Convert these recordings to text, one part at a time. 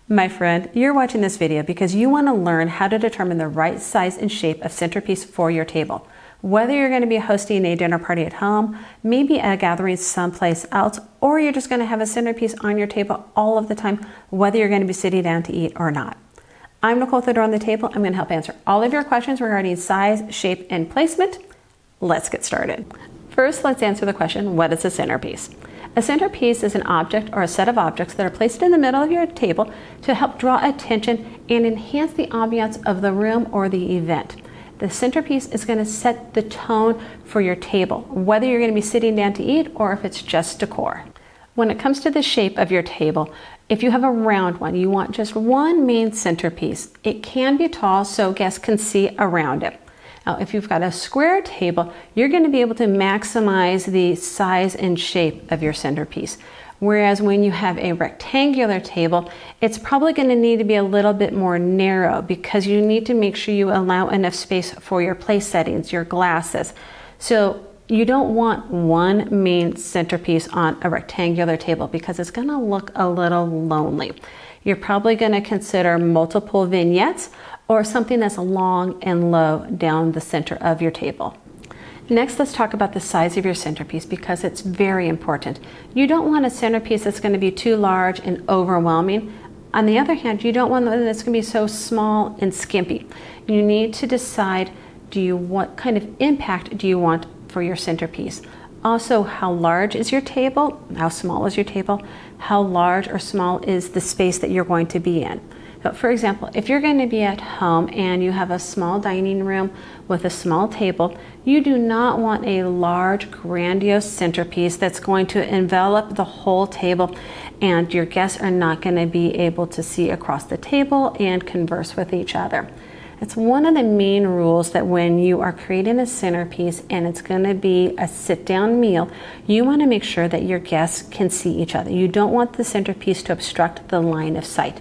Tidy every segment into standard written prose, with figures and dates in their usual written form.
My friend, you're watching this video because you want to learn how to determine the right size and shape of centerpiece for your table. Whether you're going to be hosting a dinner party at home, maybe a gathering someplace else, or you're just going to have a centerpiece on your table all of the time, whether you're going to be sitting down to eat or not. I'm Nicole with the Door on the Table. I'm going to help answer all of your questions regarding size, shape, and placement. Let's get started. First, let's answer the question, what is a centerpiece? A centerpiece is an object or a set of objects that are placed in the middle of your table to help draw attention and enhance the ambiance of the room or the event. The centerpiece is going to set the tone for your table, whether you're going to be sitting down to eat or if it's just decor. When it comes to the shape of your table, if you have a round one, you want just one main centerpiece. It can be tall so guests can see around it. Now, if you've got a square table, you're going to be able to maximize the size and shape of your centerpiece. Whereas when you have a rectangular table, it's probably going to need to be a little bit more narrow because you need to make sure you allow enough space for your place settings, your glasses. So you don't want one main centerpiece on a rectangular table because it's going to look a little lonely. You're probably going to consider multiple vignettes or something that's long and low down the center of your table. Next, let's talk about the size of your centerpiece because it's very important. You don't want a centerpiece that's going to be too large and overwhelming. On the other hand, you don't want one that's going to be so small and skimpy. You need to decide, what kind of impact do you want for your centerpiece? Also, how large is your table? How small is your table? How large or small is the space that you're going to be in? So for example, if you're going to be at home and you have a small dining room with a small table, you do not want a large, grandiose centerpiece that's going to envelop the whole table and your guests are not going to be able to see across the table and converse with each other. It's one of the main rules that when you are creating a centerpiece and it's going to be a sit-down meal, you want to make sure that your guests can see each other. You don't want the centerpiece to obstruct the line of sight.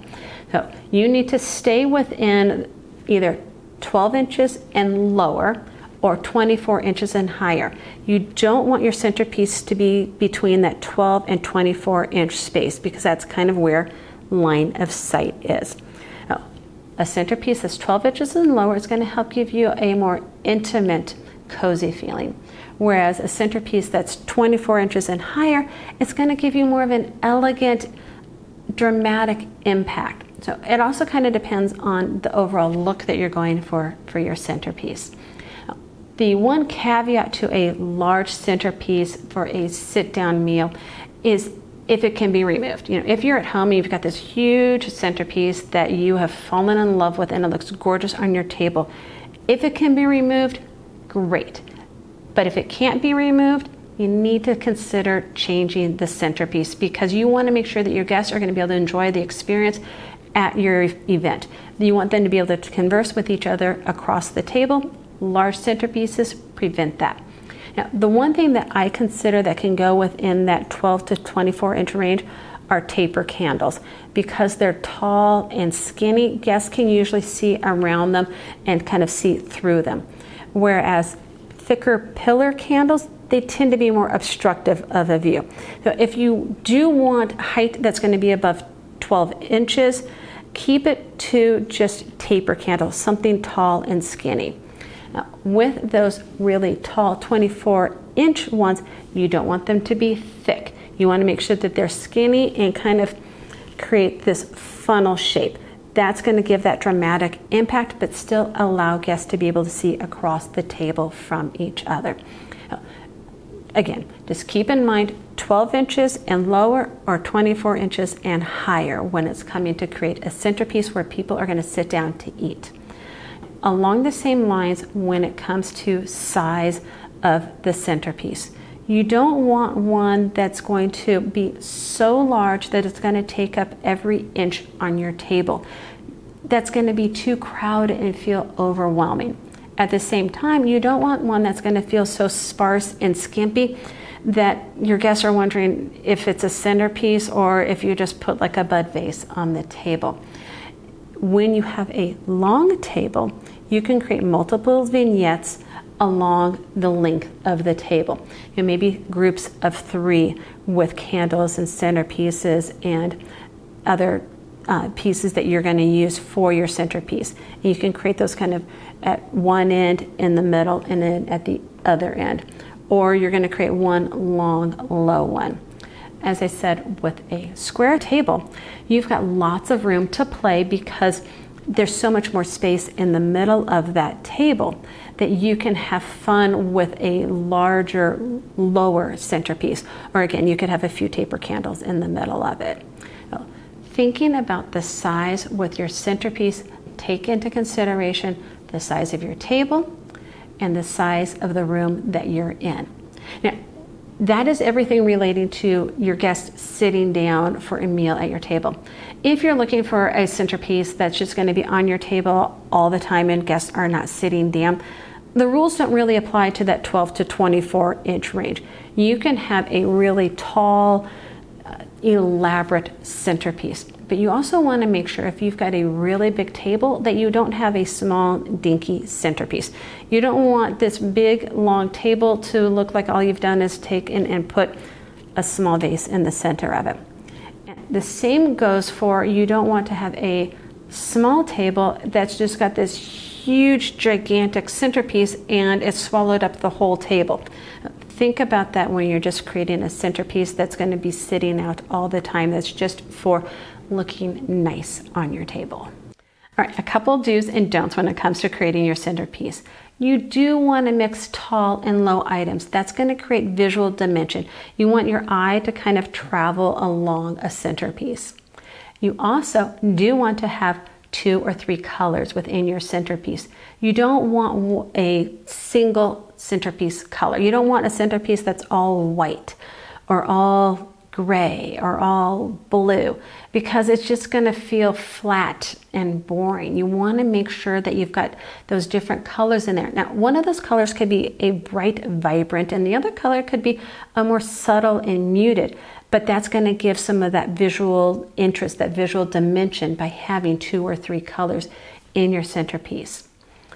So you need to stay within either 12 inches and lower or 24 inches and higher. You don't want your centerpiece to be between that 12 and 24 inch space because that's kind of where line of sight is. Now, a centerpiece that's 12 inches and lower is going to help give you a more intimate, cozy feeling. Whereas a centerpiece that's 24 inches and higher, it's going to give you more of an elegant, dramatic impact. So it also kind of depends on the overall look that you're going for your centerpiece. The one caveat to a large centerpiece for a sit-down meal is if it can be removed. If you're at home and you've got this huge centerpiece that you have fallen in love with and it looks gorgeous on your table, if it can be removed, great. But if it can't be removed, you need to consider changing the centerpiece because you want to make sure that your guests are going to be able to enjoy the experience at your event. You want them to be able to converse with each other across the table. Large centerpieces prevent that. Now, the one thing that I consider that can go within that 12 to 24 inch range are taper candles. Because they're tall and skinny, guests can usually see around them and kind of see through them. Whereas thicker pillar candles, they tend to be more obstructive of a view. So if you do want height that's going to be above 12 inches, keep it to just taper candles, something tall and skinny. Now, with those really tall 24-inch ones, you don't want them to be thick. You want to make sure that they're skinny and kind of create this funnel shape. That's going to give that dramatic impact, but still allow guests to be able to see across the table from each other. Again, just keep in mind 12 inches and lower or 24 inches and higher when it's coming to create a centerpiece where people are going to sit down to eat. Along the same lines, when it comes to size of the centerpiece, you don't want one that's going to be so large that it's going to take up every inch on your table. That's going to be too crowded and feel overwhelming. At the same time, you don't want one that's going to feel so sparse and skimpy that your guests are wondering if it's a centerpiece or if you just put like a bud vase on the table. When you have a long table, you can create multiple vignettes along the length of the table. Maybe groups of 3 with candles and centerpieces and other pieces that you're going to use for your centerpiece. And you can create those kind of at one end, in the middle, and then at the other end. Or you're going to create one long, low one. As I said, with a square table, you've got lots of room to play because there's so much more space in the middle of that table that you can have fun with a larger, lower centerpiece. Or again, you could have a few taper candles in the middle of it. So, thinking about the size with your centerpiece, take into consideration the size of your table and the size of the room that you're in. Now, that is everything relating to your guests sitting down for a meal at your table. If you're looking for a centerpiece that's just going to be on your table all the time and guests are not sitting down, the rules don't really apply to that 12 to 24 inch range. You can have a really tall, elaborate centerpiece. But you also want to make sure if you've got a really big table that you don't have a small dinky centerpiece. You don't want this big long table to look like all you've done is take and put a small vase in the center of it. The same goes for, you don't want to have a small table that's just got this huge gigantic centerpiece and it's swallowed up the whole table. Think about that when you're just creating a centerpiece that's going to be sitting out all the time, that's just for looking nice on your table. All right, a couple do's and don'ts when it comes to creating your centerpiece. You do want to mix tall and low items. That's going to create visual dimension. You want your eye to kind of travel along a centerpiece. You also do want to have 2 or 3 colors within your centerpiece. You don't want a single centerpiece color. You don't want a centerpiece that's all white or all gray or all blue, because it's just going to feel flat and boring. You want to make sure that you've got those different colors in there. Now, one of those colors could be a bright, vibrant, and the other color could be a more subtle and muted, but that's going to give some of that visual interest, that visual dimension by having 2 or 3 colors in your centerpiece.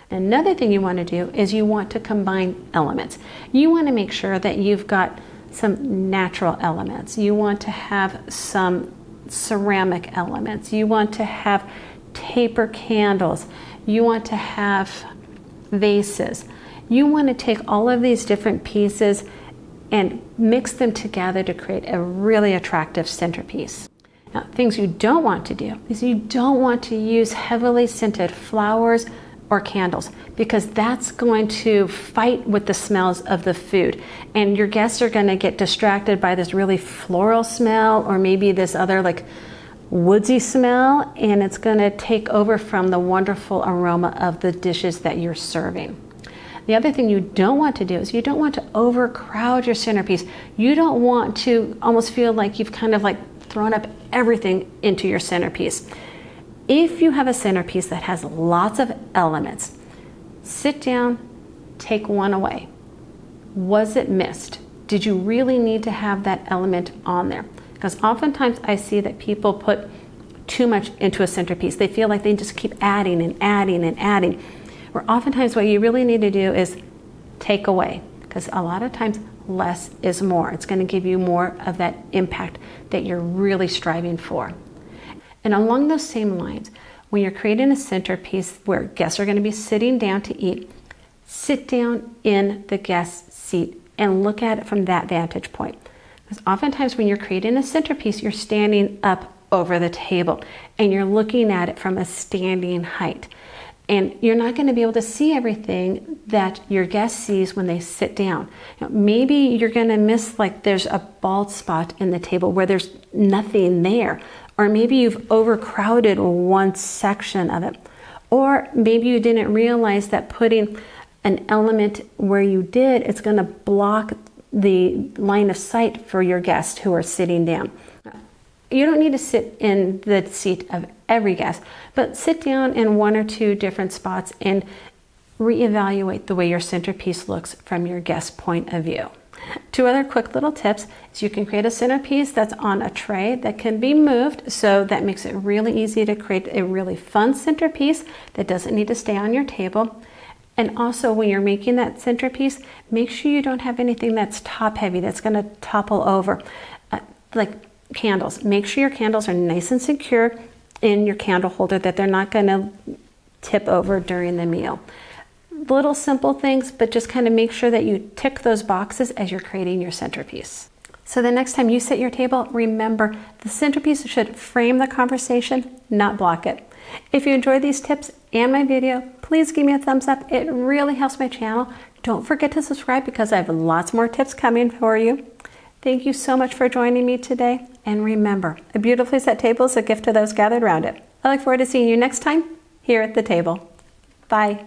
Another thing you want to do is you want to combine elements. You want to make sure that you've got some natural elements. You want to have some ceramic elements. You want to have taper candles. You want to have vases. You want to take all of these different pieces and mix them together to create a really attractive centerpiece. Now, things you don't want to do is you don't want to use heavily scented flowers or candles, because that's going to fight with the smells of the food, and your guests are going to get distracted by this really floral smell or maybe this other like woodsy smell, and it's going to take over from the wonderful aroma of the dishes that you're serving. The other thing you don't want to do is you don't want to overcrowd your centerpiece. You don't want to almost feel like you've kind of like thrown up everything into your centerpiece. If you have a centerpiece that has lots of elements, sit down, take one away. Was it missed? Did you really need to have that element on there? Because oftentimes I see that people put too much into a centerpiece. They feel like they just keep adding and adding and adding. Where oftentimes what you really need to do is take away, because a lot of times less is more. It's going to give you more of that impact that you're really striving for. And along those same lines, when you're creating a centerpiece where guests are going to be sitting down to eat, sit down in the guest seat and look at it from that vantage point. Because oftentimes when you're creating a centerpiece, you're standing up over the table and you're looking at it from a standing height. And you're not going to be able to see everything that your guest sees when they sit down. Maybe you're going to miss, like there's a bald spot in the table where there's nothing there. Or maybe you've overcrowded one section of it. Or maybe you didn't realize that putting an element where you did, it's going to block the line of sight for your guests who are sitting down. You don't need to sit in the seat of every guest, but sit down in 1 or 2 different spots and reevaluate the way your centerpiece looks from your guest point of view. 2 other quick little tips is you can create a centerpiece that's on a tray that can be moved, so that makes it really easy to create a really fun centerpiece that doesn't need to stay on your table. And also when you're making that centerpiece, make sure you don't have anything that's top heavy that's going to topple over, like candles. Make sure your candles are nice and secure in your candle holder that they're not going to tip over during the meal. Little simple things, but just kind of make sure that you tick those boxes as you're creating your centerpiece. So the next time you set your table, remember the centerpiece should frame the conversation, not block it. If you enjoyed these tips and my video, please give me a thumbs up. It really helps my channel. Don't forget to subscribe because I have lots more tips coming for you. Thank you so much for joining me today. And remember, a beautifully set table is a gift to those gathered around it. I look forward to seeing you next time here at the table. Bye.